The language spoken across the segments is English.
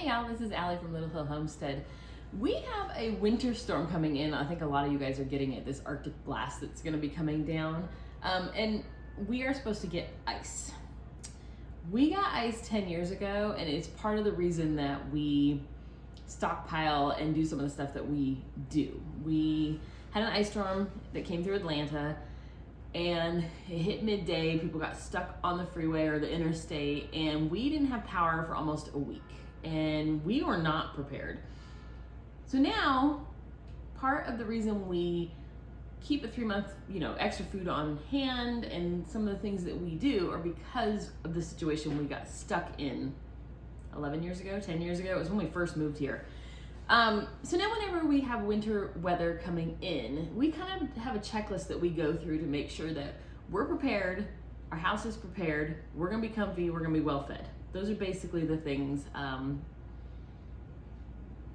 Hey y'all, this is Ali from Little Hill Homestead. We have a winter storm coming in. I think a lot of you guys are getting it, this Arctic blast that's gonna be coming down. And we are supposed to get ice. We got ice 10 years ago, and it's part of the reason that we stockpile and do some of the stuff that we do. We had an ice storm that came through Atlanta, and it hit midday. People got stuck on the freeway or the interstate, and we didn't have power for almost a week, and we were not prepared. So now, part of the reason we keep a 3-month, extra food on hand and some of the things that we do are because of the situation we got stuck in 11 years ago, 10 years ago. It was when we first moved here. So now whenever we have winter weather coming in, we kind of have a checklist that we go through to make sure that we're prepared, our house is prepared, we're gonna be comfy, we're gonna be well fed. Those are basically the things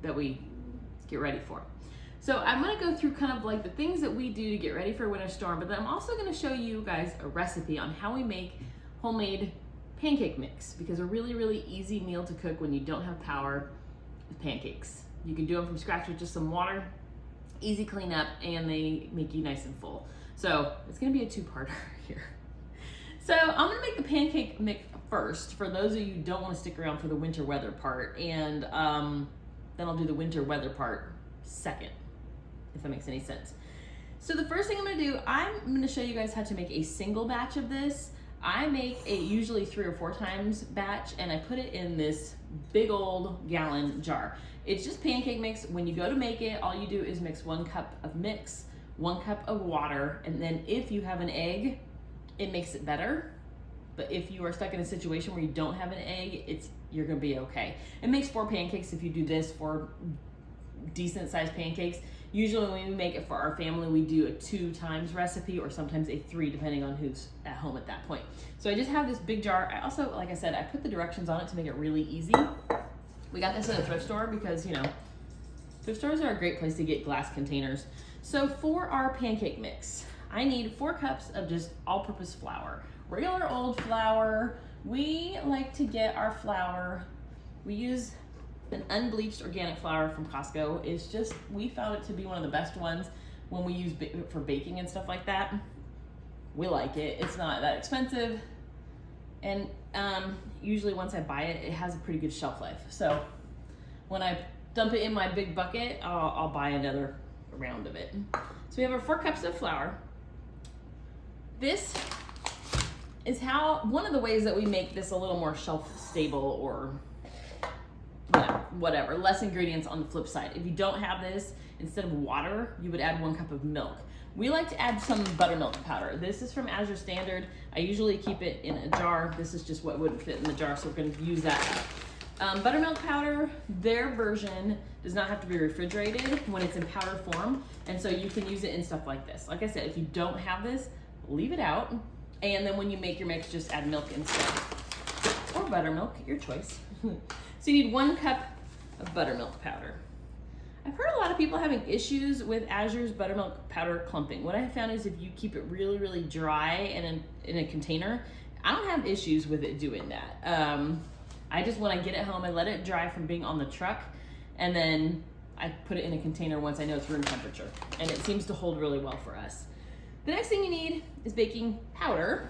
that we get ready for. So I'm gonna go through kind of like the things that we do to get ready for a winter storm, but then I'm also gonna show you guys a recipe on how we make homemade pancake mix, because a really, really easy meal to cook when you don't have power is pancakes. You can do them from scratch with just some water, easy cleanup, and they make you nice and full. So it's gonna be a two-parter here. So I'm gonna make the pancake mix first for those of you who don't wanna stick around for the winter weather part, and then I'll do the winter weather part second, if that makes any sense. So the first thing I'm gonna show you guys how to make a single batch of this. I make a usually 3 or 4 times batch, and I put it in this big old gallon jar. It's just pancake mix. When you go to make it, all you do is mix 1 cup of mix, 1 cup of water, and then if you have an egg, it makes it better. But if you are stuck in a situation where you don't have an egg, you're gonna be okay. It makes 4 pancakes if you do this, 4 decent sized pancakes. Usually when we make it for our family, we do a 2 times recipe or sometimes a 3, depending on who's at home at that point. So I just have this big jar. I also, like I said, I put the directions on it to make it really easy. We got this at a thrift store because, thrift stores are a great place to get glass containers. So for our pancake mix, I need 4 cups of just all-purpose flour. Regular old flour. We like to get our flour, we use an unbleached organic flour from Costco. It's just, we found it to be one of the best ones when we use for baking and stuff like that. We like it. It's not that expensive. And usually once I buy it, it has a pretty good shelf life. So when I dump it in my big bucket, I'll buy another round of it. So we have our 4 cups of flour. This is one of the ways that we make this a little more shelf stable, or whatever, less ingredients on the flip side. If you don't have this, instead of water, you would add 1 cup of milk. We like to add some buttermilk powder. This is from Azure Standard. I usually keep it in a jar. This is just what wouldn't fit in the jar, so we're gonna use that up. Buttermilk powder, their version does not have to be refrigerated when it's in powder form, and so you can use it in stuff like this. Like I said, if you don't have this, leave it out, and then when you make your mix, just add milk instead. Or buttermilk, your choice. So you need 1 cup of buttermilk powder. I've heard a lot of people having issues with Azure's buttermilk powder clumping. What I have found is if you keep it really, really dry and in a container, I don't have issues with it doing that. I just, when I get it home, I let it dry from being on the truck, and then I put it in a container once I know it's room temperature, and it seems to hold really well for us. The next thing you need is baking powder.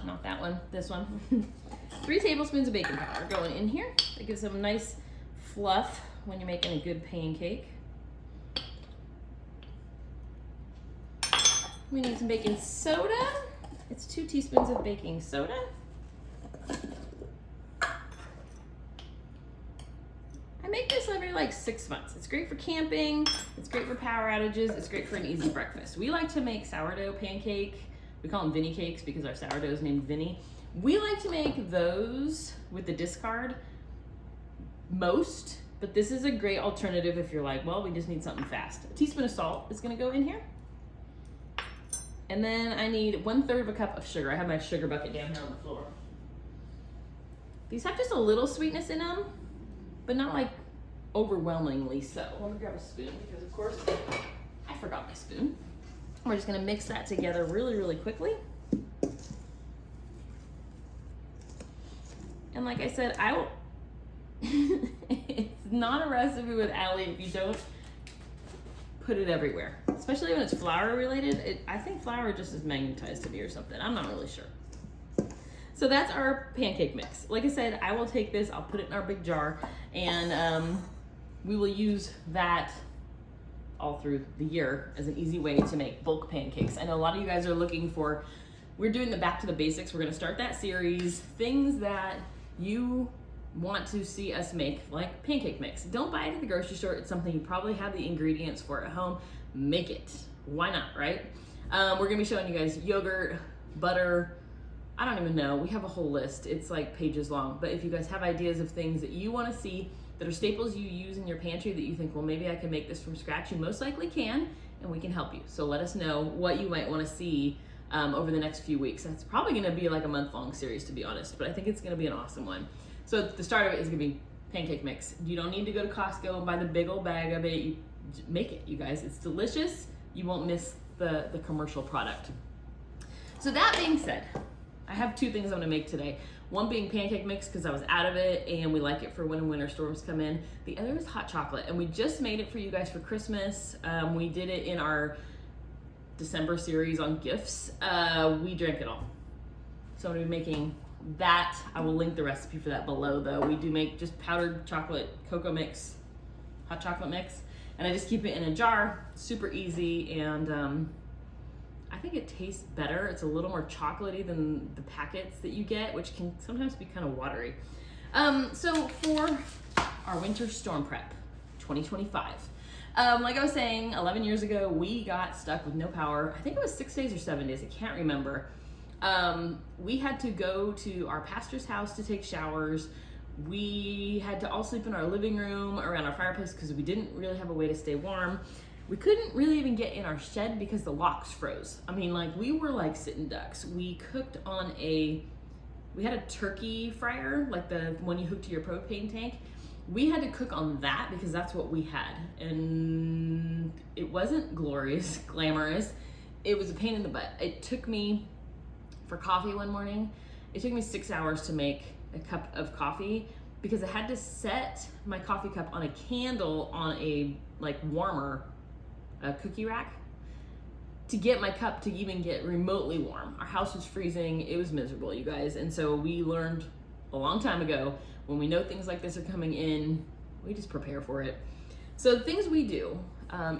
Not that one, this one. 3 tablespoons of baking powder going in here. That gives them a nice fluff when you're making a good pancake. We need some baking soda. It's 2 teaspoons of baking soda. I make this every 6 months. It's great for camping, it's great for power outages, it's great for an easy breakfast. We like to make sourdough pancake. We call them Vinny cakes because our sourdough is named Vinny. We like to make those with the discard most, but this is a great alternative if you're like, well, we just need something fast. A teaspoon of salt is gonna go in here. And then I need 1/3 of a cup of sugar. I have my sugar bucket down here on the floor. These have just a little sweetness in them, but not overwhelmingly so. Let me grab a spoon because of course I forgot my spoon. We're just gonna mix that together really, really quickly. And like I said, It's not a recipe with Ali if you don't put it everywhere, especially when it's flour related. I think flour just is magnetized to me or something. I'm not really sure. So that's our pancake mix. Like I said, I will take this, I'll put it in our big jar, and we will use that all through the year as an easy way to make bulk pancakes. I know a lot of you guys are looking for, we're doing the back to the basics. We're gonna start that series, things that you want to see us make, like pancake mix. Don't buy it at the grocery store. It's something you probably have the ingredients for at home. Make it. Why not, right? We're gonna be showing you guys yogurt, butter, I don't even know. We have a whole list. It's like pages long. But if you guys have ideas of things that you want to see that are staples you use in your pantry that you think, well, maybe I can make this from scratch, you most likely can, and we can help you. So let us know what you might want to see over the next few weeks. That's probably going to be like a month-long series, to be honest, but I think it's going to be an awesome one. So the start of it is going to be pancake mix. You don't need to go to Costco and buy the big old bag of it. You make it, you guys. It's delicious. You won't miss the commercial product. So that being said, I have two things I'm gonna make today. One being pancake mix because I was out of it and we like it for when winter storms come in. The other is hot chocolate, and we just made it for you guys for Christmas. We did it in our December series on gifts. We drank it all. So I'm gonna be making that. I will link the recipe for that below though. We do make just powdered chocolate cocoa mix, hot chocolate mix, and I just keep it in a jar, super easy, and I think it tastes better. It's a little more chocolatey than the packets that you get, which can sometimes be kind of watery. So for our winter storm prep 2025, like I was saying, 11 years ago, we got stuck with no power. I think it was 6 days or 7 days, I can't remember. We had to go to our pastor's house to take showers. We had to all sleep in our living room around our fireplace because we didn't really have a way to stay warm. We couldn't really even get in our shed because the locks froze. I mean, like, we were like sitting ducks. We cooked on we had a turkey fryer, like the one you hook to your propane tank. We had to cook on that because that's what we had. And it wasn't glorious, glamorous. It was a pain in the butt. It took me, for coffee one morning, it took me 6 hours to make a cup of coffee because I had to set my coffee cup on a candle on a like warmer cookie rack to get my cup to even get remotely warm. Our house was freezing. It was miserable, you guys. And so we learned a long time ago, when we know things like this are coming in, we just prepare for it. So the things we do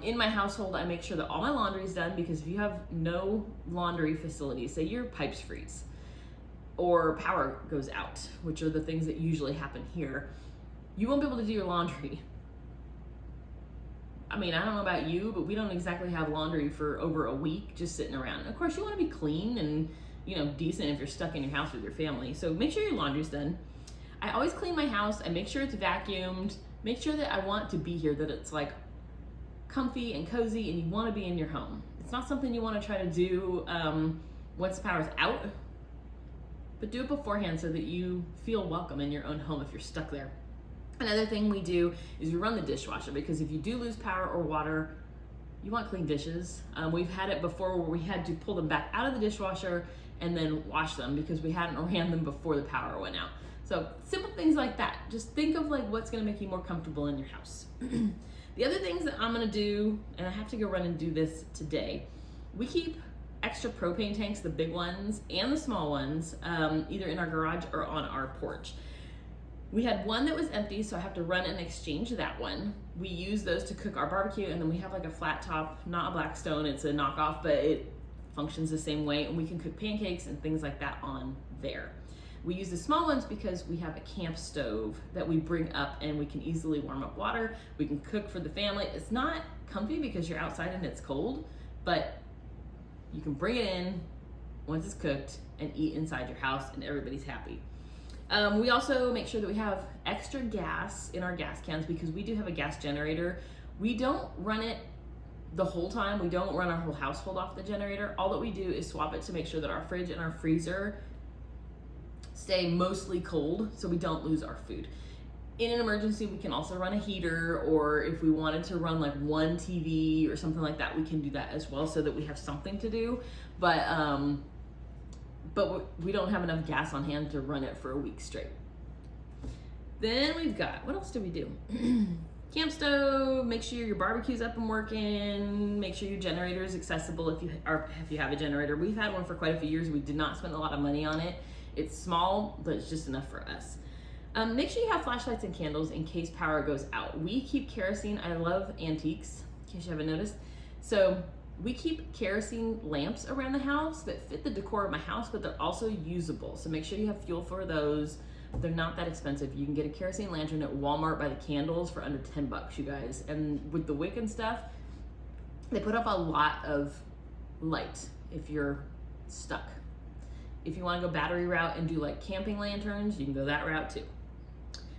in my household, I make sure that all my laundry is done, because if you have no laundry facilities, say your pipes freeze or power goes out, which are the things that usually happen here, you won't be able to do your laundry. I mean, I don't know about you, but we don't exactly have laundry for over a week just sitting around. And of course, you want to be clean and, you know, decent if you're stuck in your house with your family. So make sure your laundry's done. I always clean my house. I make sure it's vacuumed. Make sure that I want to be here, that it's like comfy and cozy and you want to be in your home. It's not something you want to try to do once the power's out, but do it beforehand so that you feel welcome in your own home if you're stuck there. Another thing we do is we run the dishwasher, because if you do lose power or water, you want clean dishes. We've had it before where we had to pull them back out of the dishwasher and then wash them because we hadn't ran them before the power went out. So simple things like that. Just think of like what's gonna make you more comfortable in your house. The other things that I'm gonna do, and I have to go run and do this today, we keep extra propane tanks, the big ones and the small ones, either in our garage or on our porch. We had one that was empty, so I have to run and exchange that one. We use those to cook our barbecue, and then we have like a flat top, not a Blackstone, it's a knockoff, but it functions the same way, and we can cook pancakes and things like that on there. We use the small ones because we have a camp stove that we bring up and we can easily warm up water. We can cook for the family. It's not comfy because you're outside and it's cold, but you can bring it in once it's cooked and eat inside your house and everybody's happy. We also make sure that we have extra gas in our gas cans because we do have a gas generator. We don't run it the whole time. We don't run our whole household off the generator. All that we do is swap it to make sure that our fridge and our freezer stay mostly cold so we don't lose our food. In an emergency, we can also run a heater, or if we wanted to run like one TV or something like that, we can do that as well so that we have something to do. But we don't have enough gas on hand to run it for a week straight. Then we've got, what else do we do? Camp stove, make sure your barbecue's up and working, make sure your generator is accessible if you have a generator. We've had one for quite a few years. We did not spend a lot of money on it. It's small, but it's just enough for us. Make sure you have flashlights and candles in case power goes out. We keep kerosene. I love antiques, in case you haven't noticed. So we keep kerosene lamps around the house that fit the decor of my house, but they're also usable. So make sure you have fuel for those. They're not that expensive. You can get a kerosene lantern at Walmart by the candles for under 10 bucks, you guys. And with the wick and stuff, they put up a lot of light if you're stuck. If you want to go battery route and do like camping lanterns, you can go that route too.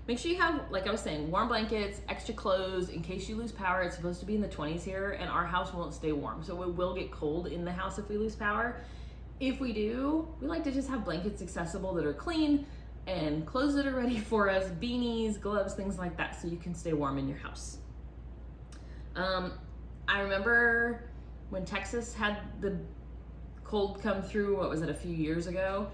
Make sure you have, like I was saying, warm blankets, extra clothes in case you lose power. It's supposed to be in the 20s here, and our house won't stay warm. So it will get cold in the house if we lose power. If we do, we like to just have blankets accessible that are clean and clothes that are ready for us, beanies, gloves, things like that, so you can stay warm in your house. I remember when Texas had the cold come through, what was it, a few years ago?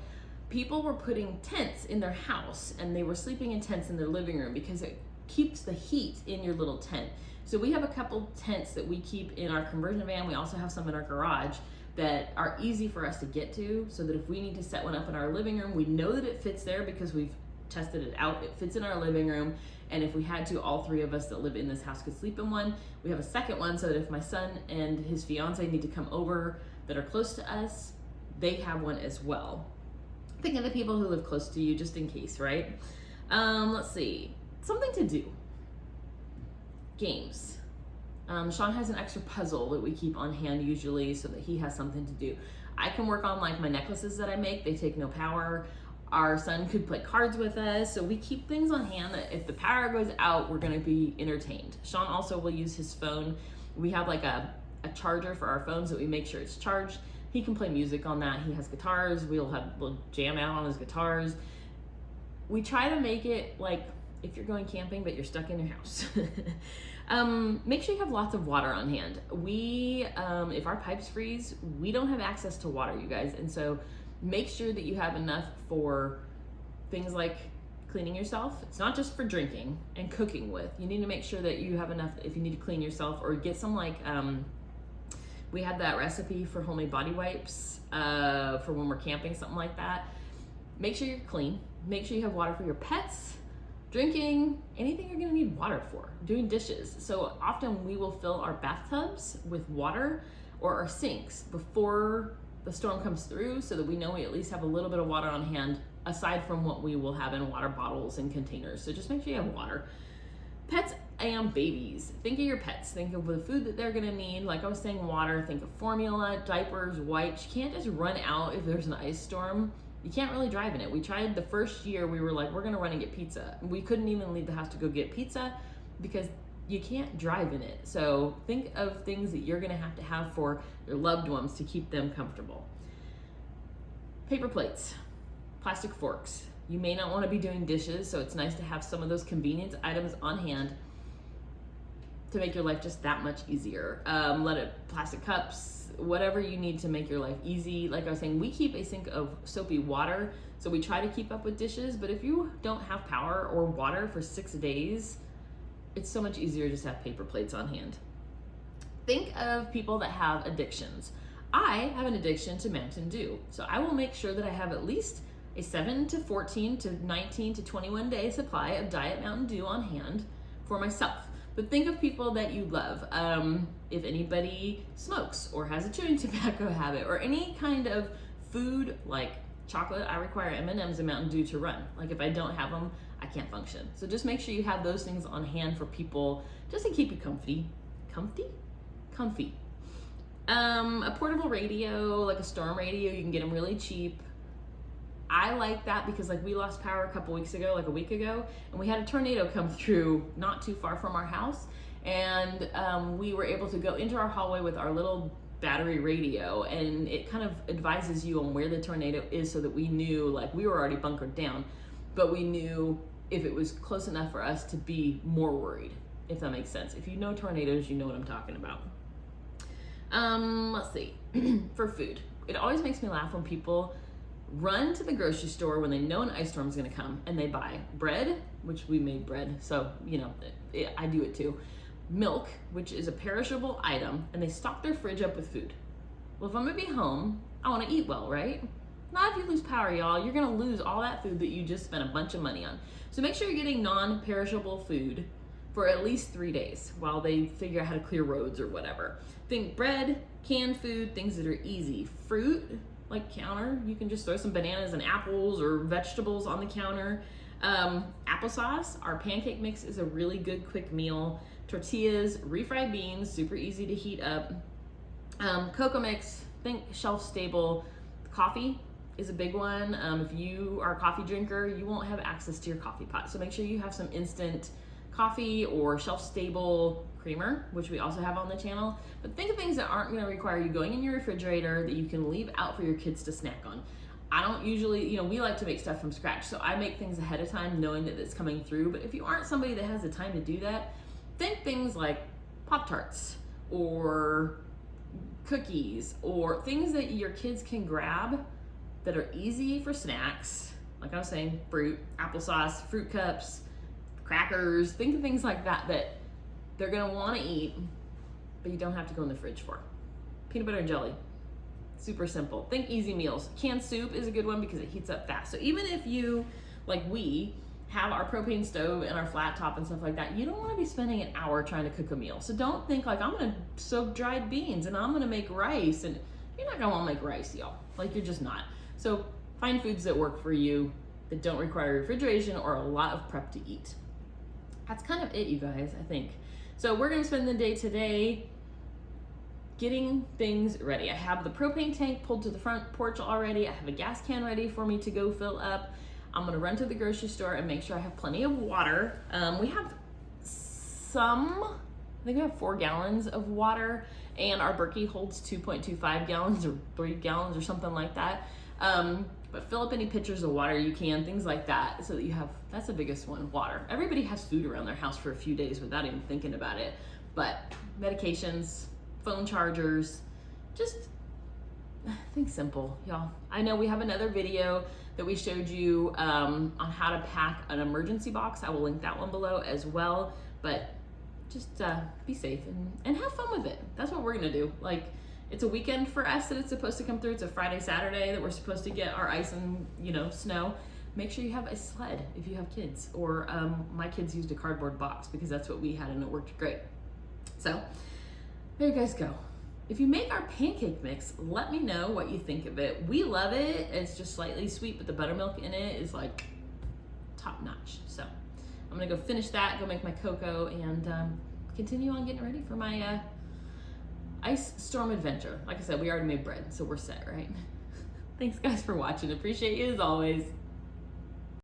People were putting tents in their house and they were sleeping in tents in their living room because it keeps the heat in your little tent. So we have a couple tents that we keep in our conversion van. We also have some in our garage that are easy for us to get to, so that if we need to set one up in our living room, we know that it fits there because we've tested it out. It fits in our living room, and if we had to, all three of us that live in this house could sleep in one. We have a second one so that if my son and his fiance need to come over that are close to us, they have one as well. Think of the people who live close to you just in case, right? Let's see, something to do. Games. Shawn has an extra puzzle that we keep on hand usually so that he has something to do. I can work on like my necklaces that I make. They take no power. Our son could play cards with us. So we keep things on hand that if the power goes out, we're gonna be entertained. Shawn also will use his phone. We have like a charger for our phones that we make sure it's charged. He can play music on that. He has guitars. We'll jam out on his guitars. We try to make it like if you're going camping, but you're stuck in your house. Make sure you have lots of water on hand. If our pipes freeze, we don't have access to water, you guys. And so make sure that you have enough for things like cleaning yourself. It's not just for drinking and cooking with. You need to make sure that you have enough if you need to clean yourself, or get some like, we had that recipe for homemade body wipes for when we're camping, something like that. Make sure you're clean. Make sure you have water for your pets, drinking, anything you're gonna need water for, doing dishes. So often we will fill our bathtubs with water or our sinks before the storm comes through, so that we know we at least have a little bit of water on hand aside from what we will have in water bottles and containers. So just make sure you have water. Pets and babies. Think of your pets. Think of the food that they're gonna need. Like I was saying, water. Think of formula, diapers, wipes. You can't just run out if there's an ice storm. You can't really drive in it. We tried the first year, we were like, we're gonna run and get pizza. We couldn't even leave the house to go get pizza because you can't drive in it. So think of things that you're gonna have for your loved ones to keep them comfortable. Paper plates, plastic forks. You may not wanna be doing dishes, so it's nice to have some of those convenience items on hand to make your life just that much easier. Plastic cups, whatever you need to make your life easy. Like I was saying, we keep a sink of soapy water, so we try to keep up with dishes, but if you don't have power or water for 6 days, it's so much easier just to have paper plates on hand. Think of people that have addictions. I have an addiction to Mountain Dew, so I will make sure that I have at least a 7 to 14 to 19 to 21 day supply of Diet Mountain Dew on hand for myself. But think of people that you love. If anybody smokes or has a chewing tobacco habit or any kind of food like chocolate, I require M&Ms and Mountain Dew to run. Like if I don't have them, I can't function. So just make sure you have those things on hand for people just to keep you comfy. Comfy. A portable radio, like a storm radio, you can get them really cheap. I like that because like we lost power a week ago, and we had a tornado come through not too far from our house. And we were able to go into our hallway with our little battery radio, and it kind of advises you on where the tornado is so that we knew, like we were already bunkered down, but we knew if it was close enough for us to be more worried, if that makes sense. If you know tornadoes, you know what I'm talking about. Let's see, for food. It always makes me laugh when people run to the grocery store when they know an ice storm is going to come, and they buy bread, which we made bread, so you know, I do it too, milk, which is a perishable item, and they stock their fridge up with food. Well, if I'm gonna be home, I want to eat well, right? Not if you lose power, y'all. You're gonna lose all that food that you just spent a bunch of money on. So make sure you're getting non-perishable food for at least 3 days while they figure out how to clear roads or whatever. Think bread, canned food, things that are easy. Fruit, like counter, you can just throw some bananas and apples or vegetables on the counter. Applesauce, our pancake mix is a really good quick meal. Tortillas, refried beans, super easy to heat up. Cocoa mix, think shelf stable. Coffee is a big one. If you are a coffee drinker, you won't have access to your coffee pot. So make sure you have some instant coffee or shelf stable creamer, which we also have on the channel. But think of things that aren't gonna require you going in your refrigerator that you can leave out for your kids to snack on. I don't usually, you know, we like to make stuff from scratch. So I make things ahead of time knowing that it's coming through. But if you aren't somebody that has the time to do that, think things like Pop-Tarts or cookies or things that your kids can grab that are easy for snacks. Like I was saying, fruit, applesauce, fruit cups, crackers, think of things like that that they're gonna wanna eat, but you don't have to go in the fridge for. Peanut butter and jelly, super simple. Think easy meals. Canned soup is a good one because it heats up fast. So even if you, like we, have our propane stove and our flat top and stuff like that, you don't want to be spending an hour trying to cook a meal. So don't think like, I'm gonna soak dried beans and I'm gonna make rice, and you're not gonna want to make rice, y'all. Like, you're just not. So find foods that work for you that don't require refrigeration or a lot of prep to eat. That's kind of it, you guys, I think. So we're gonna spend the day today getting things ready. I have the propane tank pulled to the front porch already. I have a gas can ready for me to go fill up. I'm gonna run to the grocery store and make sure I have plenty of water. We have I think we have 4 gallons of water, and our Berkey holds 2.25 gallons or 3 gallons or something like that. But fill up any pitchers of water you can, things like that, so that you have, that's the biggest one, water. Everybody has food around their house for a few days without even thinking about it. But medications, phone chargers, just think simple, y'all. I know we have another video that we showed you on how to pack an emergency box. I will link that one below as well. But just be safe and have fun with it. That's what we're gonna do. Like, it's a weekend for us that it's supposed to come through. It's a Friday, Saturday that we're supposed to get our ice and, you know, snow. Make sure you have a sled if you have kids. Or my kids used a cardboard box because that's what we had and it worked great. So there you guys go. If you make our pancake mix, let me know what you think of it. We love it. It's just slightly sweet, but the buttermilk in it is like top notch. So I'm gonna go finish that, go make my cocoa, and continue on getting ready for my ice storm adventure. Like I said, we already made bread, so we're set, right? Thanks guys for watching. Appreciate you as always.